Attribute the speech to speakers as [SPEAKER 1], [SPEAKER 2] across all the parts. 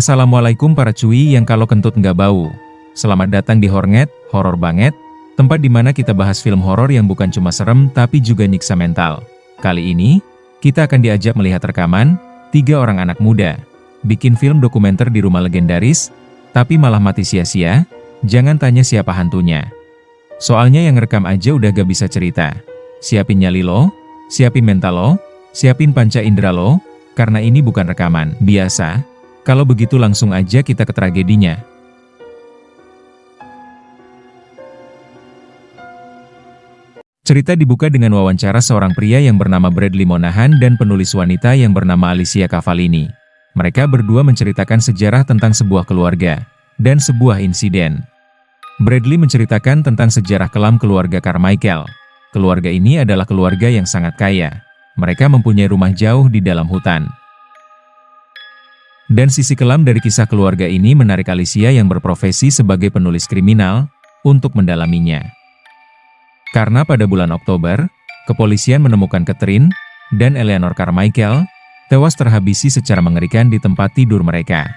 [SPEAKER 1] Assalamualaikum para cuy yang kalau kentut nggak bau. Selamat datang di Hornet, horor banget, tempat dimana kita bahas film horor yang bukan cuma serem tapi juga nyiksa mental. Kali ini, kita akan diajak melihat rekaman, 3 orang anak muda, bikin film dokumenter di rumah legendaris, tapi malah mati sia-sia, jangan tanya siapa hantunya. Soalnya yang rekam aja udah gak bisa cerita. Siapin nyali lo, siapin mental lo, siapin panca indera lo, karena ini bukan rekaman biasa. Kalau begitu langsung aja kita ke tragedinya. Cerita dibuka dengan wawancara seorang pria yang bernama Bradley Monahan dan penulis wanita yang bernama Alicia Cavallini. Mereka berdua menceritakan sejarah tentang sebuah keluarga dan sebuah insiden. Bradley menceritakan tentang sejarah kelam keluarga Carmichael. Keluarga ini adalah keluarga yang sangat kaya. Mereka mempunyai rumah jauh di dalam hutan. Dan sisi kelam dari kisah keluarga ini menarik Alicia yang berprofesi sebagai penulis kriminal untuk mendalaminya. Karena pada bulan Oktober, kepolisian menemukan Catherine dan Eleanor Carmichael tewas terhabisi secara mengerikan di tempat tidur mereka.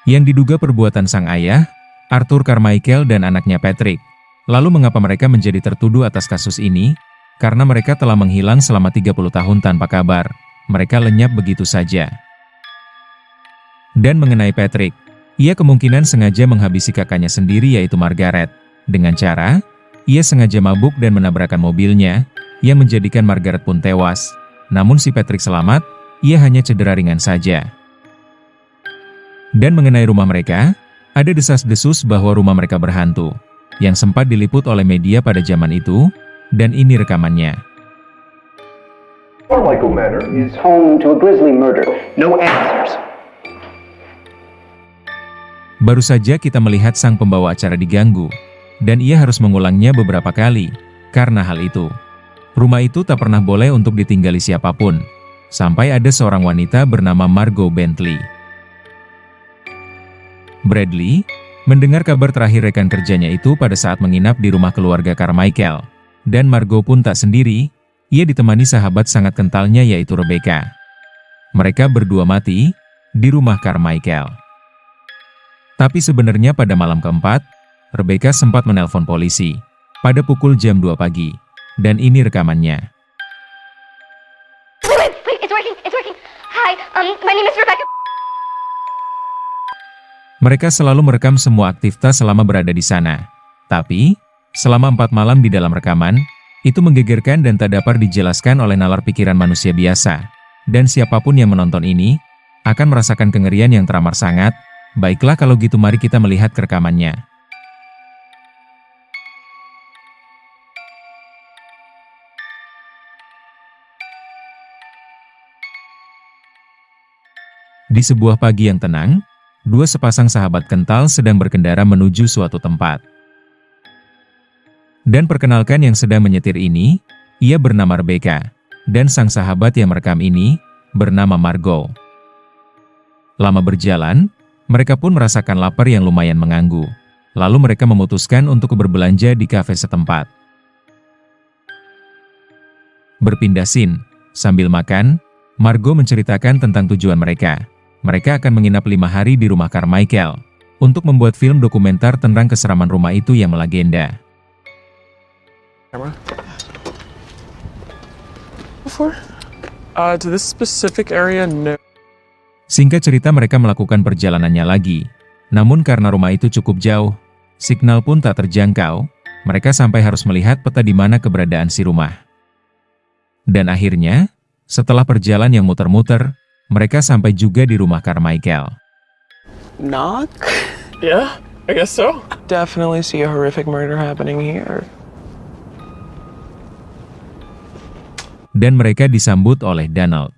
[SPEAKER 1] Yang diduga perbuatan sang ayah, Arthur Carmichael dan anaknya Patrick. Lalu mengapa mereka menjadi tertuduh atas kasus ini? Karena mereka telah menghilang selama 30 tahun tanpa kabar. Mereka lenyap begitu saja. Dan mengenai Patrick, ia kemungkinan sengaja menghabisi kakaknya sendiri yaitu Margaret. Dengan cara, ia sengaja mabuk dan menabrakkan mobilnya, yang menjadikan Margaret pun tewas. Namun si Patrick selamat, ia hanya cedera ringan saja. Dan mengenai rumah mereka, ada desas-desus bahwa rumah mereka berhantu, yang sempat diliput oleh media pada zaman itu, dan ini rekamannya.
[SPEAKER 2] Carmichael Manor is home to a grisly murder. No answers.
[SPEAKER 1] Baru saja kita melihat sang pembawa acara diganggu, dan ia harus mengulangnya beberapa kali. Karena hal itu, rumah itu tak pernah boleh untuk ditinggali siapapun, sampai ada seorang wanita bernama Margot Bentley. Bradley mendengar kabar terakhir rekan kerjanya itu pada saat menginap di rumah keluarga Carmichael, dan Margot pun tak sendiri, ia ditemani sahabat sangat kentalnya yaitu Rebecca. Mereka berdua mati di rumah Carmichael. Tapi sebenarnya pada malam keempat, Rebecca sempat menelpon polisi pada pukul jam 2 pagi. Dan ini rekamannya.
[SPEAKER 3] Wait, it's working. Hi, my name is Rebecca.
[SPEAKER 1] Mereka selalu merekam semua aktivitas selama berada di sana. Tapi, selama 4 malam di dalam rekaman, itu menggegerkan dan tak dapat dijelaskan oleh nalar pikiran manusia biasa. Dan siapapun yang menonton ini, akan merasakan kengerian yang teramat sangat. Baiklah kalau gitu mari kita melihat ke rekamannya. Di sebuah pagi yang tenang, 2 sepasang sahabat kental sedang berkendara menuju suatu tempat. Dan perkenalkan yang sedang menyetir ini, ia bernama Rebecca, dan sang sahabat yang merekam ini, bernama Margot. Lama berjalan, mereka pun merasakan lapar yang lumayan mengganggu. Lalu mereka memutuskan untuk berbelanja di kafe setempat. Berpindah scene, sambil makan, Margot menceritakan tentang tujuan mereka. Mereka akan menginap 5 hari di rumah Carmichael, untuk membuat film dokumenter tentang keseraman rumah itu yang melegenda.
[SPEAKER 4] To this specific area, no.
[SPEAKER 1] Singkat cerita mereka melakukan perjalanannya lagi. Namun karena rumah itu cukup jauh, signal pun tak terjangkau, mereka sampai harus melihat peta di mana keberadaan si rumah. Dan akhirnya, setelah perjalanan yang muter-muter, mereka sampai juga di rumah Carmichael.
[SPEAKER 4] Knock? Yeah, I guess so. Definitely see a horrific murder happening here.
[SPEAKER 1] Dan mereka disambut oleh Donald.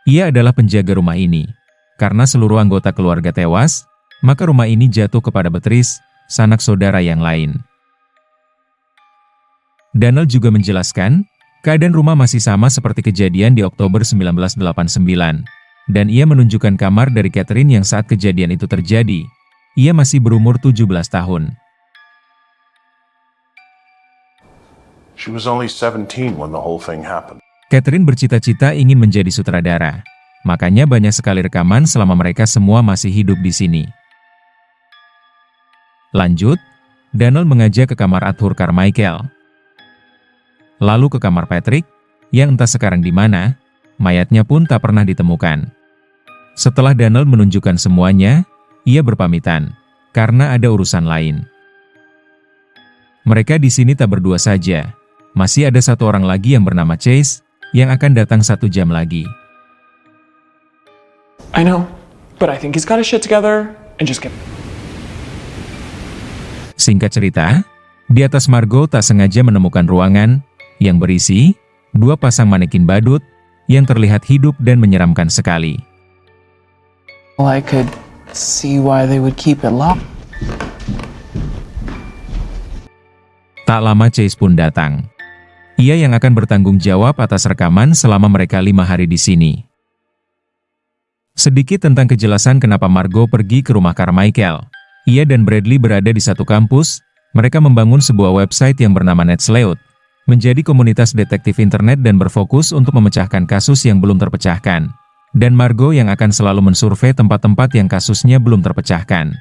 [SPEAKER 1] Ia adalah penjaga rumah ini. Karena seluruh anggota keluarga tewas, maka rumah ini jatuh kepada Beatrice, sanak saudara yang lain. Donald juga menjelaskan, keadaan rumah masih sama seperti kejadian di Oktober 1989. Dan ia menunjukkan kamar dari Catherine yang saat kejadian itu terjadi. Ia masih berumur 17 tahun.
[SPEAKER 5] She was only 17 when the whole thing happened.
[SPEAKER 1] Catherine bercita-cita ingin menjadi sutradara. Makanya banyak sekali rekaman selama mereka semua masih hidup di sini. Lanjut, Donald mengajak ke kamar Arthur Carmichael. Lalu ke kamar Patrick, yang entah sekarang di mana, mayatnya pun tak pernah ditemukan. Setelah Donald menunjukkan semuanya, ia berpamitan, karena ada urusan lain. Mereka di sini tak berdua saja, masih ada satu orang lagi yang bernama Chase, yang akan datang 1 jam lagi.
[SPEAKER 4] I know, but I think he's got his shit together and just kidding.
[SPEAKER 1] Singkat cerita, di atas Margo tak sengaja menemukan ruangan yang berisi 2 pasang manekin badut yang terlihat hidup dan menyeramkan sekali.
[SPEAKER 4] Well, I could see why they would keep it locked.
[SPEAKER 1] Tak lama Chase pun datang. Ia yang akan bertanggung jawab atas rekaman selama mereka 5 hari di sini. Sedikit tentang kejelasan kenapa Margo pergi ke rumah Carmichael. Ia dan Bradley berada di satu kampus, mereka membangun sebuah website yang bernama NetSleuth, menjadi komunitas detektif internet dan berfokus untuk memecahkan kasus yang belum terpecahkan. Dan Margo yang akan selalu mensurvei tempat-tempat yang kasusnya belum terpecahkan.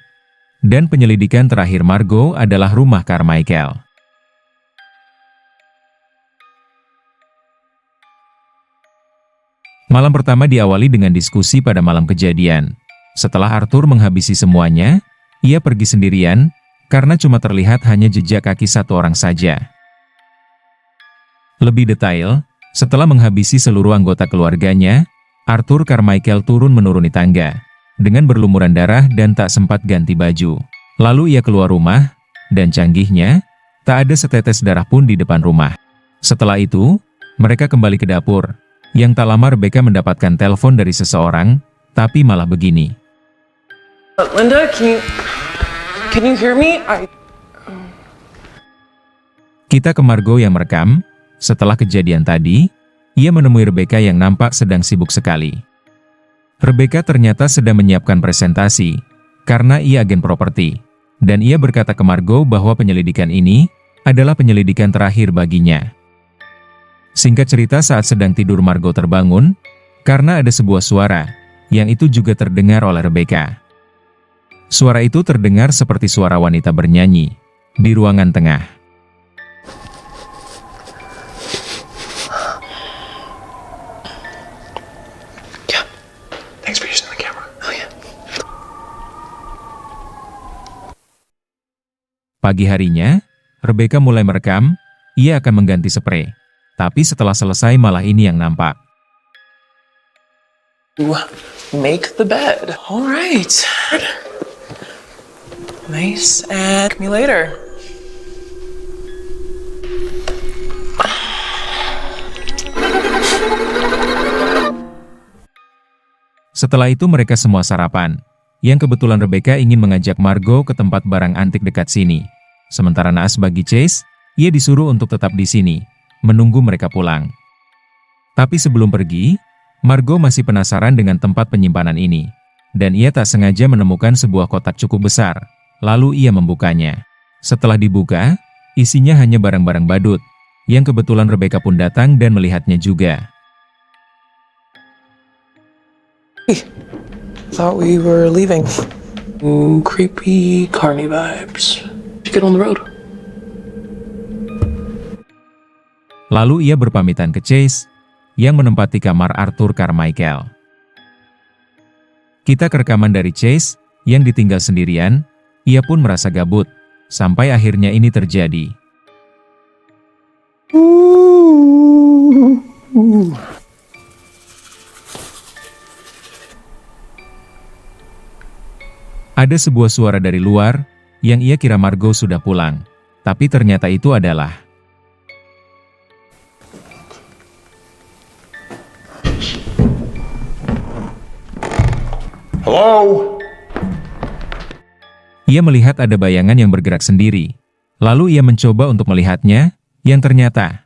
[SPEAKER 1] Dan penyelidikan terakhir Margo adalah rumah Carmichael. Malam pertama diawali dengan diskusi pada malam kejadian. Setelah Arthur menghabisi semuanya, ia pergi sendirian, karena cuma terlihat hanya jejak kaki satu orang saja. Lebih detail, setelah menghabisi seluruh anggota keluarganya, Arthur Carmichael turun menuruni tangga, dengan berlumuran darah dan tak sempat ganti baju. Lalu ia keluar rumah, dan canggihnya, tak ada setetes darah pun di depan rumah. Setelah itu, mereka kembali ke dapur. Yang tak lama Rebecca mendapatkan telepon dari seseorang, tapi malah begini.
[SPEAKER 4] Linda, can you hear me?
[SPEAKER 1] Kita ke Margo yang merekam. Setelah kejadian tadi, ia menemui Rebecca yang nampak sedang sibuk sekali. Rebecca ternyata sedang menyiapkan presentasi, karena ia agen properti. Dan ia berkata ke Margo bahwa penyelidikan ini adalah penyelidikan terakhir baginya. Singkat cerita, saat sedang tidur Margo terbangun, karena ada sebuah suara, yang itu juga terdengar oleh Rebecca. Suara itu terdengar seperti suara wanita bernyanyi, di ruangan tengah.
[SPEAKER 4] Yeah, thanks for using the camera. Oh yeah.
[SPEAKER 1] Pagi harinya, Rebecca mulai merekam, ia akan mengganti spray. Tapi setelah selesai malah ini yang nampak.
[SPEAKER 4] Make the bed. All right. Nice and me later.
[SPEAKER 1] Setelah itu mereka semua sarapan. Yang kebetulan Rebecca ingin mengajak Margo ke tempat barang antik dekat sini. Sementara naas bagi Chase, ia disuruh untuk tetap di sini, menunggu mereka pulang. Tapi sebelum pergi, Margo masih penasaran dengan tempat penyimpanan ini. Dan ia tak sengaja menemukan sebuah kotak cukup besar. Lalu ia membukanya. Setelah dibuka, isinya hanya barang-barang badut. Yang kebetulan Rebecca pun datang dan melihatnya juga.
[SPEAKER 4] Hey, thought we were leaving. Creepy carny vibes. Get on the road.
[SPEAKER 1] Lalu ia berpamitan ke Chase, yang menempati kamar Arthur Carmichael. Kita ke rekaman dari Chase, yang ditinggal sendirian, ia pun merasa gabut, sampai akhirnya ini terjadi. Ada sebuah suara dari luar, yang ia kira Margo sudah pulang, tapi ternyata itu adalah
[SPEAKER 5] Hello?
[SPEAKER 1] ia melihat ada bayangan yang bergerak sendiri. Lalu ia mencoba untuk melihatnya, yang ternyata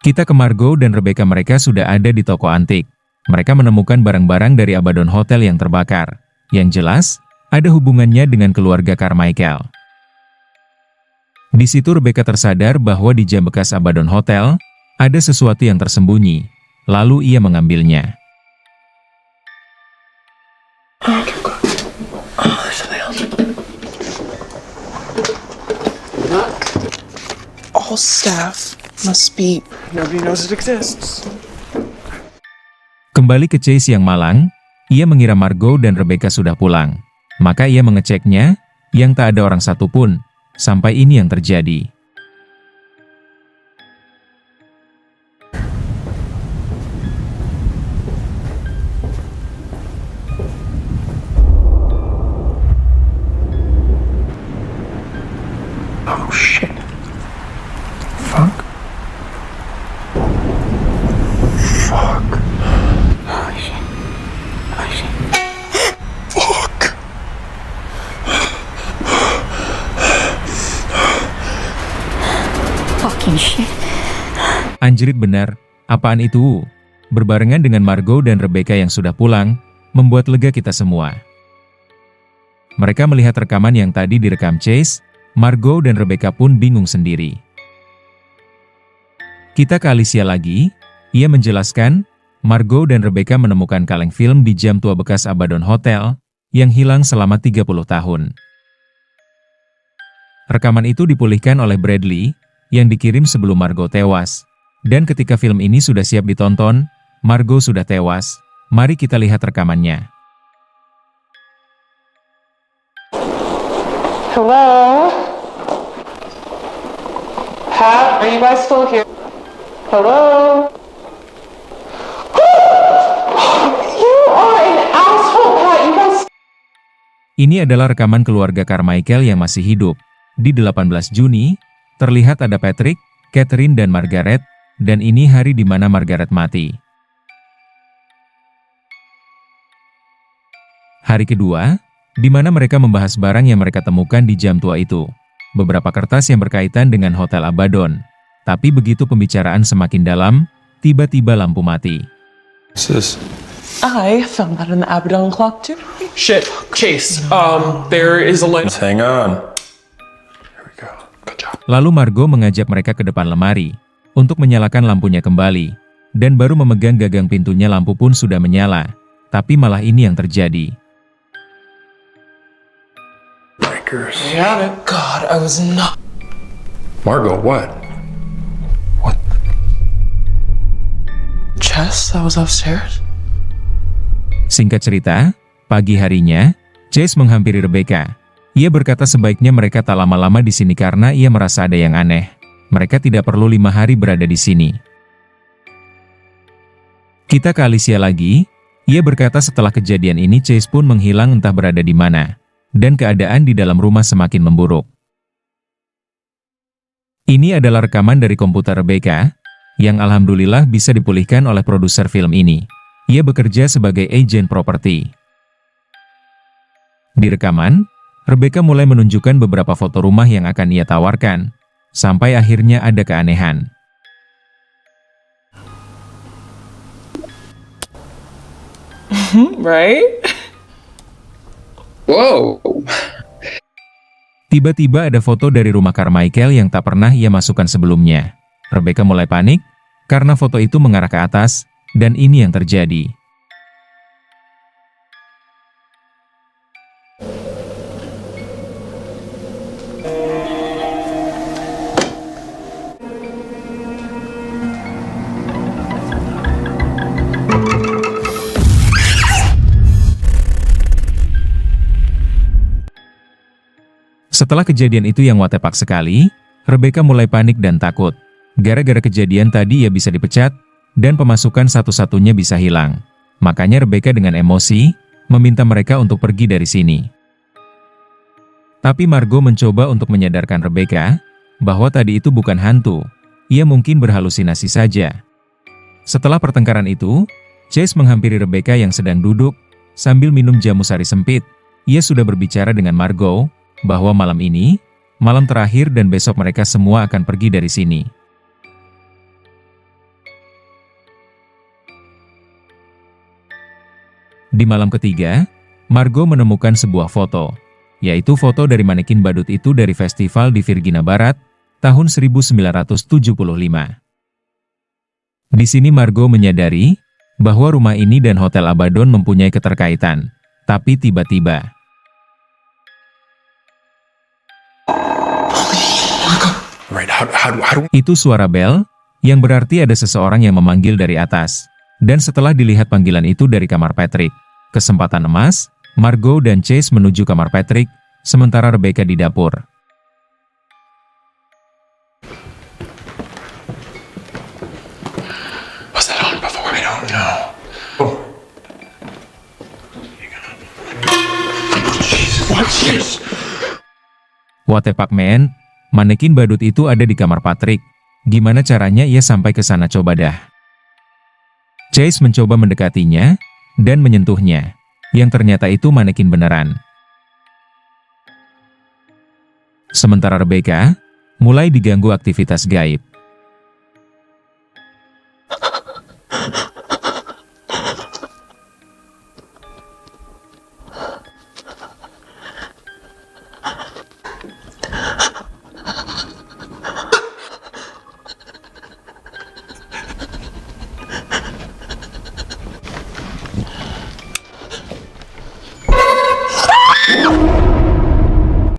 [SPEAKER 1] kita ke Margo dan Rebecca, mereka sudah ada di toko antik. Mereka menemukan barang-barang dari Abaddon Hotel yang terbakar. Yang jelas, ada hubungannya dengan keluarga Carmichael. Di situ Rebecca tersadar bahwa di jam bekas Abaddon Hotel, ada sesuatu yang tersembunyi, lalu ia mengambilnya.
[SPEAKER 4] All staff must be. Nobody knows it exists.
[SPEAKER 1] Kembali ke Chase yang malang, ia mengira Margot dan Rebecca sudah pulang. Maka ia mengeceknya, yang tak ada orang satupun, sampai ini yang terjadi.
[SPEAKER 5] Oh shit. Fuck. Fuck. Oh shit. Oh shit. Fuck.
[SPEAKER 3] Fucking shit.
[SPEAKER 1] Anjrit benar, apaan itu? Berbarengan dengan Margot dan Rebecca yang sudah pulang, membuat lega kita semua. Mereka melihat rekaman yang tadi direkam Chase, Margot dan Rebecca pun bingung sendiri. Kita ke Alicia lagi, ia menjelaskan, Margot dan Rebecca menemukan kaleng film di jam tua bekas Abaddon Hotel, yang hilang selama 30 tahun. Rekaman itu dipulihkan oleh Bradley, yang dikirim sebelum Margot tewas. Dan ketika film ini sudah siap ditonton, Margot sudah tewas. Mari kita lihat rekamannya.
[SPEAKER 4] Hello? Pat, are you guys still here? Hello? You are an asshole, Pat. You guys.
[SPEAKER 1] Ini adalah rekaman keluarga Carmichael yang masih hidup. Di 18 Juni, terlihat ada Patrick, Catherine dan Margaret, dan ini hari di mana Margaret mati. Hari kedua, di mana mereka membahas barang yang mereka temukan di jam tua itu. Beberapa kertas yang berkaitan dengan Hotel Abaddon. Tapi begitu pembicaraan semakin dalam, tiba-tiba lampu mati.
[SPEAKER 5] What's this?
[SPEAKER 4] I found that in the Abaddon clock too. Shit, Chase. There is a
[SPEAKER 5] Let's hang on. Here we go. Good job.
[SPEAKER 1] Lalu Margot mengajak mereka ke depan lemari, untuk menyalakan lampunya kembali. Dan baru memegang gagang pintunya lampu pun sudah menyala. Tapi malah ini yang terjadi.
[SPEAKER 5] Breakers.
[SPEAKER 4] Yeah, God, I was not.
[SPEAKER 5] Margot, what? What?
[SPEAKER 4] Chess that was upstairs?
[SPEAKER 1] Singkat cerita, pagi harinya, Chase menghampiri Rebecca. Ia berkata sebaiknya mereka tak lama-lama di sini karena ia merasa ada yang aneh. Mereka tidak perlu 5 hari berada di sini. Kita ke Alicia lagi. Ia berkata setelah kejadian ini Chase pun menghilang entah berada di mana. Dan keadaan di dalam rumah semakin memburuk. Ini adalah rekaman dari komputer Rebecca, yang alhamdulillah bisa dipulihkan oleh produser film ini. Ia bekerja sebagai agen properti. Di rekaman, Rebecca mulai menunjukkan beberapa foto rumah yang akan ia tawarkan, sampai akhirnya ada keanehan.
[SPEAKER 4] Right?
[SPEAKER 5] Whoa.
[SPEAKER 1] Tiba-tiba ada foto dari rumah Carmichael yang tak pernah ia masukkan sebelumnya. Rebecca mulai panik, karena foto itu mengarah ke atas, dan ini yang terjadi. Setelah kejadian itu yang watepak sekali, Rebecca mulai panik dan takut. Gara-gara kejadian tadi ia bisa dipecat, dan pemasukan satu-satunya bisa hilang. Makanya Rebecca dengan emosi, meminta mereka untuk pergi dari sini. Tapi Margot mencoba untuk menyadarkan Rebecca, bahwa tadi itu bukan hantu, ia mungkin berhalusinasi saja. Setelah pertengkaran itu, Chase menghampiri Rebecca yang sedang duduk, sambil minum jamu sari sempit. Ia sudah berbicara dengan Margot, bahwa malam ini, malam terakhir dan besok mereka semua akan pergi dari sini. Di malam ketiga, Margo menemukan sebuah foto, yaitu foto dari manekin badut itu dari festival di Virginia Barat, tahun 1975. Di sini Margo menyadari bahwa rumah ini dan Hotel Abaddon mempunyai keterkaitan, tapi tiba-tiba
[SPEAKER 5] Right, how do
[SPEAKER 1] itu suara bel, yang berarti ada seseorang yang memanggil dari atas. Dan setelah dilihat panggilan itu dari kamar Patrick, kesempatan emas, Margo dan Chase menuju kamar Patrick, sementara Rebecca di dapur.
[SPEAKER 5] was that on before? I don't know. Oh. Jesus, what? Yes.
[SPEAKER 1] What the fuck, man? Manekin badut itu ada di kamar Patrick. Gimana caranya ia sampai ke sana, coba dah. Chase mencoba mendekatinya dan menyentuhnya, yang ternyata itu manekin beneran. Sementara Rebecca mulai diganggu aktivitas gaib.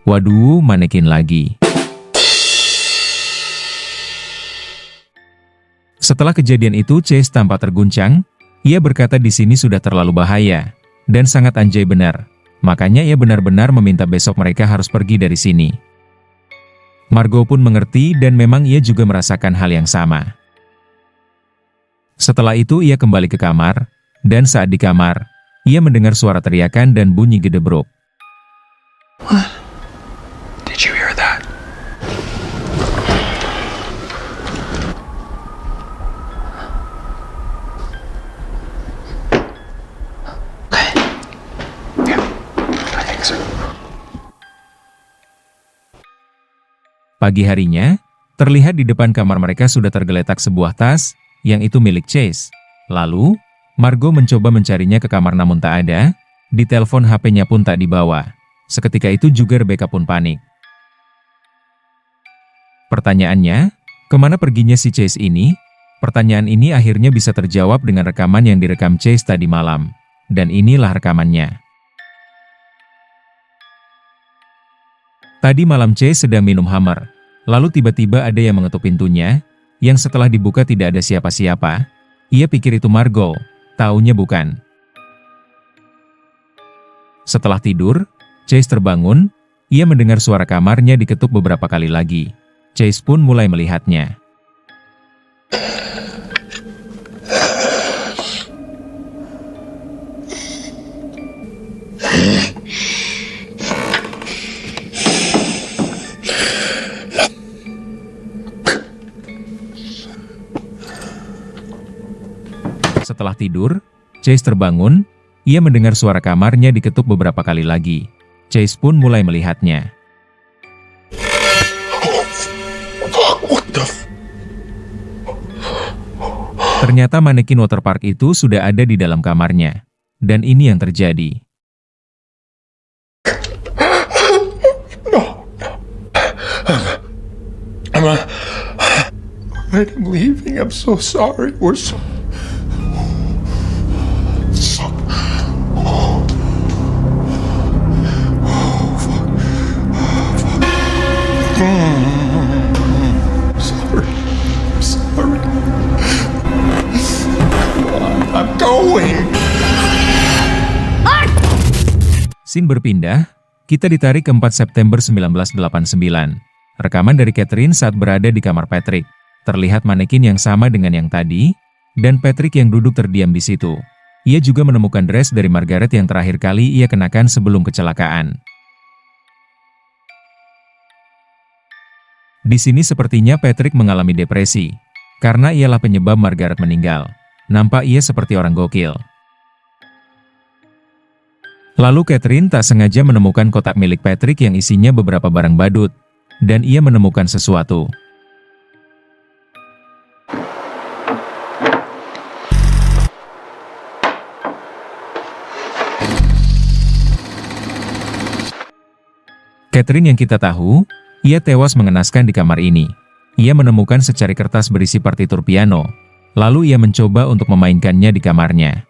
[SPEAKER 1] Waduh, manekin lagi. Setelah kejadian itu, Chase tampak terguncang. Ia berkata di sini sudah terlalu bahaya dan sangat anjay benar. Makanya ia benar-benar meminta besok mereka harus pergi dari sini. Margo pun mengerti dan memang ia juga merasakan hal yang sama. Setelah itu ia kembali ke kamar, dan saat di kamar, ia mendengar suara teriakan dan bunyi gedebruk.
[SPEAKER 5] Did you hear that? Yeah, I think so.
[SPEAKER 1] Pagi harinya, terlihat di depan kamar mereka sudah tergeletak sebuah tas, yang itu milik Chase. Lalu, Margo mencoba mencarinya ke kamar namun tak ada, di telepon HP-nya pun tak dibawa. Seketika itu juga Rebecca pun panik. Pertanyaannya, kemana perginya si Chase ini? Pertanyaan ini akhirnya bisa terjawab dengan rekaman yang direkam Chase tadi malam. Dan inilah rekamannya. Tadi malam Chase sedang minum Hammer. Lalu tiba-tiba ada yang mengetuk pintunya, yang setelah dibuka tidak ada siapa-siapa. Ia pikir itu Margo, taunya bukan. Setelah tidur, Chase terbangun, ia mendengar suara kamarnya diketuk beberapa kali lagi. Chase pun mulai melihatnya. Setelah tidur, Chase terbangun, ia mendengar suara kamarnya diketuk beberapa kali lagi. Chase pun mulai melihatnya. Ternyata manekin waterpark itu sudah ada di dalam kamarnya. Dan ini yang terjadi.
[SPEAKER 5] I'm leaving. I'm so sorry. We're so...
[SPEAKER 1] Scene berpindah, kita ditarik ke 4 September 1989. Rekaman dari Catherine saat berada di kamar Patrick. Terlihat manekin yang sama dengan yang tadi, dan Patrick yang duduk terdiam di situ. Ia juga menemukan dress dari Margaret yang terakhir kali ia kenakan sebelum kecelakaan. Di sini sepertinya Patrick mengalami depresi, karena ialah penyebab Margaret meninggal. Nampak ia seperti orang gokil. Lalu Catherine tak sengaja menemukan kotak milik Patrick yang isinya beberapa barang badut, dan ia menemukan sesuatu. Catherine yang kita tahu, ia tewas mengenaskan di kamar ini. Ia menemukan secari kertas berisi partitur piano, lalu ia mencoba untuk memainkannya di kamarnya.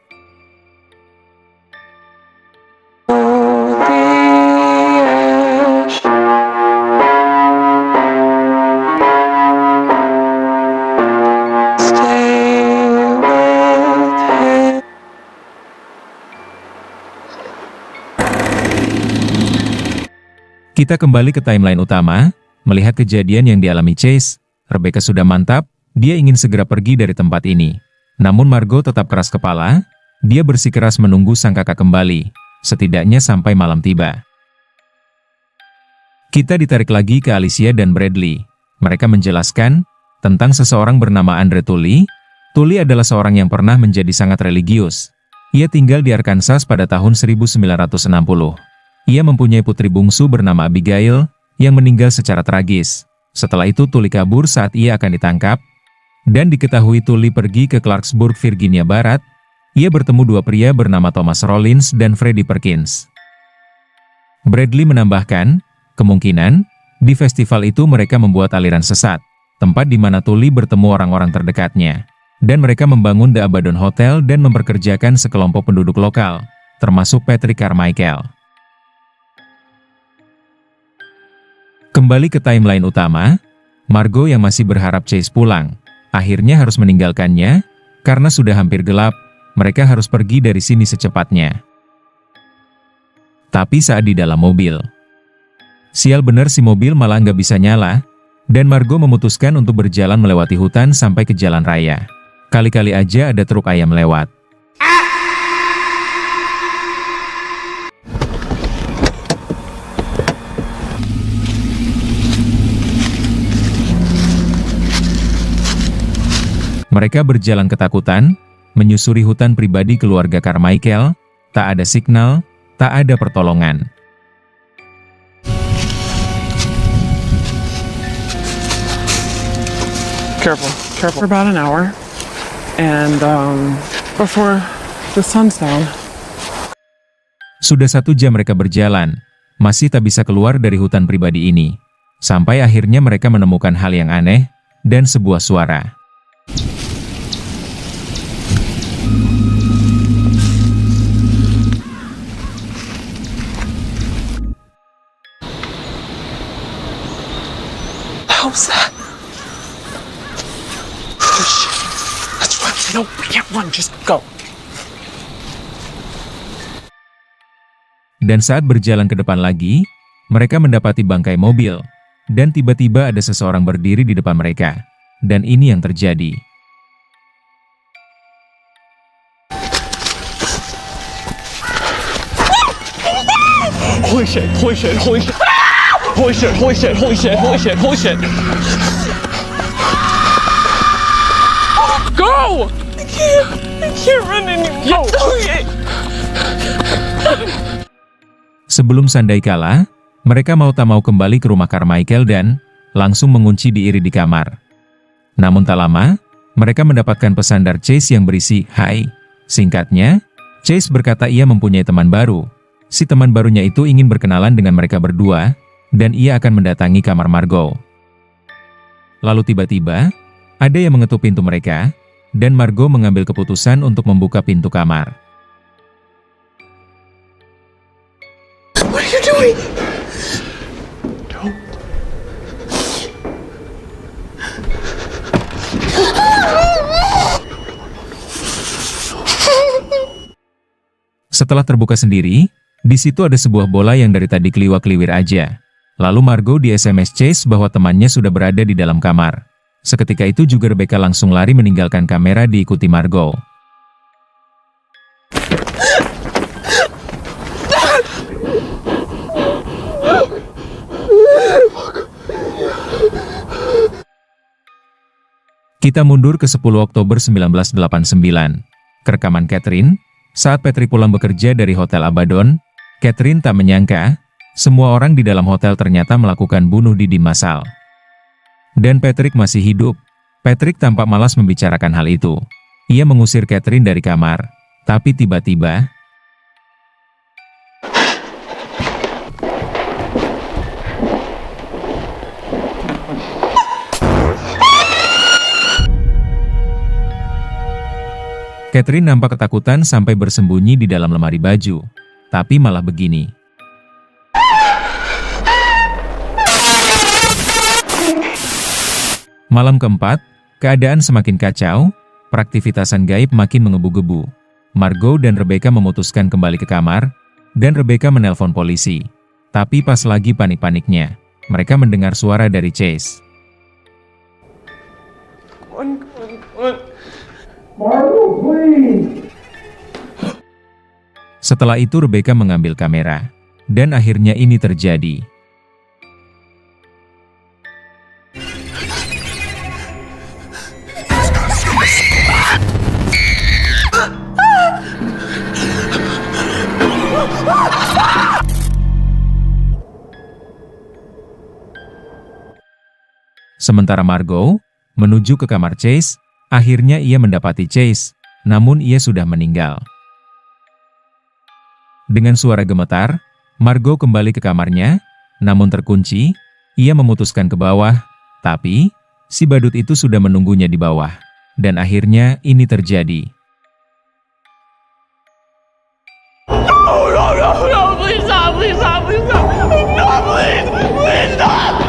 [SPEAKER 1] Kita kembali ke timeline utama, melihat kejadian yang dialami Chase. Rebecca sudah mantap, dia ingin segera pergi dari tempat ini. Namun Margot tetap keras kepala, dia bersikeras menunggu sang kakak kembali, setidaknya sampai malam tiba. Kita ditarik lagi ke Alicia dan Bradley. Mereka menjelaskan tentang seseorang bernama Andre Tully. Tully adalah seorang yang pernah menjadi sangat religius. Ia tinggal di Arkansas pada tahun 1960. Ia mempunyai putri bungsu bernama Abigail, yang meninggal secara tragis. Setelah itu Tully kabur saat ia akan ditangkap, dan diketahui Tully pergi ke Clarksburg, Virginia Barat. Ia bertemu dua pria bernama Thomas Rollins dan Freddie Perkins. Bradley menambahkan, kemungkinan, di festival itu mereka membuat aliran sesat, tempat di mana Tully bertemu orang-orang terdekatnya, dan mereka membangun The Abaddon Hotel dan memperkerjakan sekelompok penduduk lokal, termasuk Patrick Carmichael. Kembali ke timeline utama, Margot yang masih berharap Chase pulang, akhirnya harus meninggalkannya, karena sudah hampir gelap, mereka harus pergi dari sini secepatnya. Tapi saat di dalam mobil, sial bener si mobil malah nggak bisa nyala, dan Margot memutuskan untuk berjalan melewati hutan sampai ke jalan raya. Kali-kali aja ada truk ayam lewat. Mereka berjalan ketakutan, menyusuri hutan pribadi keluarga Carmichael, tak ada signal, tak ada pertolongan.
[SPEAKER 4] Careful, careful. For about an hour, and before the sun's down.
[SPEAKER 1] Sudah 1 jam mereka berjalan, masih tak bisa keluar dari hutan pribadi ini. Sampai akhirnya mereka menemukan hal yang aneh, dan sebuah suara.
[SPEAKER 4] How's that? Oh shit. Let's run. No, we can't run. Just go.
[SPEAKER 1] Dan saat berjalan ke depan lagi, mereka mendapati bangkai mobil. Dan tiba-tiba ada seseorang berdiri di depan mereka. Dan ini yang terjadi.
[SPEAKER 4] Holy shit, holy shit, holy shit. Holy shit, holy shit, holy shit, holy shit, holy shit. Go! I can't run anymore. Okay.
[SPEAKER 1] Sebelum sandai kala, mereka mau tak mau kembali ke rumah Carmichael dan langsung mengunci diri di kamar. Namun tak lama, mereka mendapatkan pesan dari Chase yang berisi, "Hai." Singkatnya, Chase berkata ia mempunyai teman baru. Si teman barunya itu ingin berkenalan dengan mereka berdua, dan ia akan mendatangi kamar Margot. Lalu tiba-tiba, ada yang mengetuk pintu mereka, dan Margot mengambil keputusan untuk membuka pintu kamar.
[SPEAKER 4] What are you doing? Don't.
[SPEAKER 1] Setelah terbuka sendiri, di situ ada sebuah bola yang dari tadi keliwak-keliwir aja. Lalu Margot di SMS Chase bahwa temannya sudah berada di dalam kamar. Seketika itu juga Rebecca langsung lari meninggalkan kamera diikuti Margot. Kita mundur ke 10 Oktober 1989. Kerekaman Catherine, saat Patrick pulang bekerja dari Hotel Abaddon, Catherine tak menyangka, semua orang di dalam hotel ternyata melakukan bunuh diri massal. Dan Patrick masih hidup. Patrick tampak malas membicarakan hal itu. Ia mengusir Catherine dari kamar. Tapi tiba-tiba, Catherine nampak ketakutan sampai bersembunyi di dalam lemari baju. Tapi malah begini. Malam keempat, keadaan semakin kacau, peraktivitasan gaib makin menggebu-gebu. Margot dan Rebecca memutuskan kembali ke kamar, dan Rebecca menelpon polisi. Tapi pas lagi panik-paniknya, mereka mendengar suara dari Chase. Setelah itu Rebecca mengambil kamera. Dan akhirnya ini terjadi. Sementara Margot menuju ke kamar Chase, akhirnya ia mendapati Chase, namun ia sudah meninggal. Dengan suara gemetar, Margot kembali ke kamarnya, namun terkunci. Ia memutuskan ke bawah, tapi si badut itu sudah menunggunya di bawah. Dan akhirnya ini terjadi.
[SPEAKER 3] It's not over.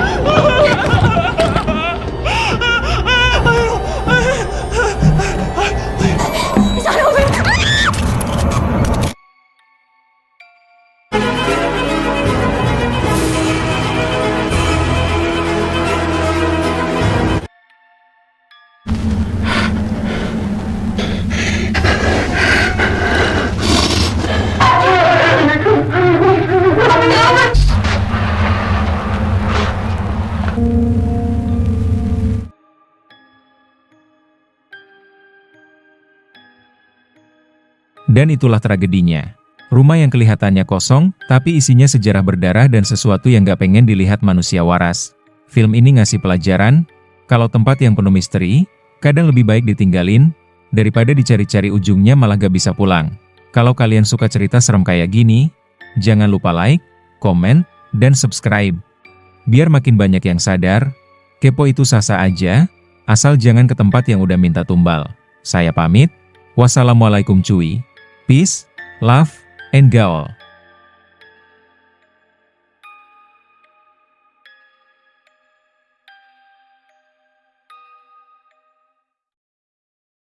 [SPEAKER 1] Dan itulah tragedinya. Rumah yang kelihatannya kosong, tapi isinya sejarah berdarah dan sesuatu yang gak pengen dilihat manusia waras. Film ini ngasih pelajaran, kalau tempat yang penuh misteri, kadang lebih baik ditinggalin, daripada dicari-cari ujungnya malah gak bisa pulang. Kalau kalian suka cerita serem kayak gini, jangan lupa like, komen, dan subscribe. Biar makin banyak yang sadar, kepo itu sah-sah aja, asal jangan ke tempat yang udah minta tumbal. Saya pamit, wassalamualaikum cuy. Peace, love, and gaul.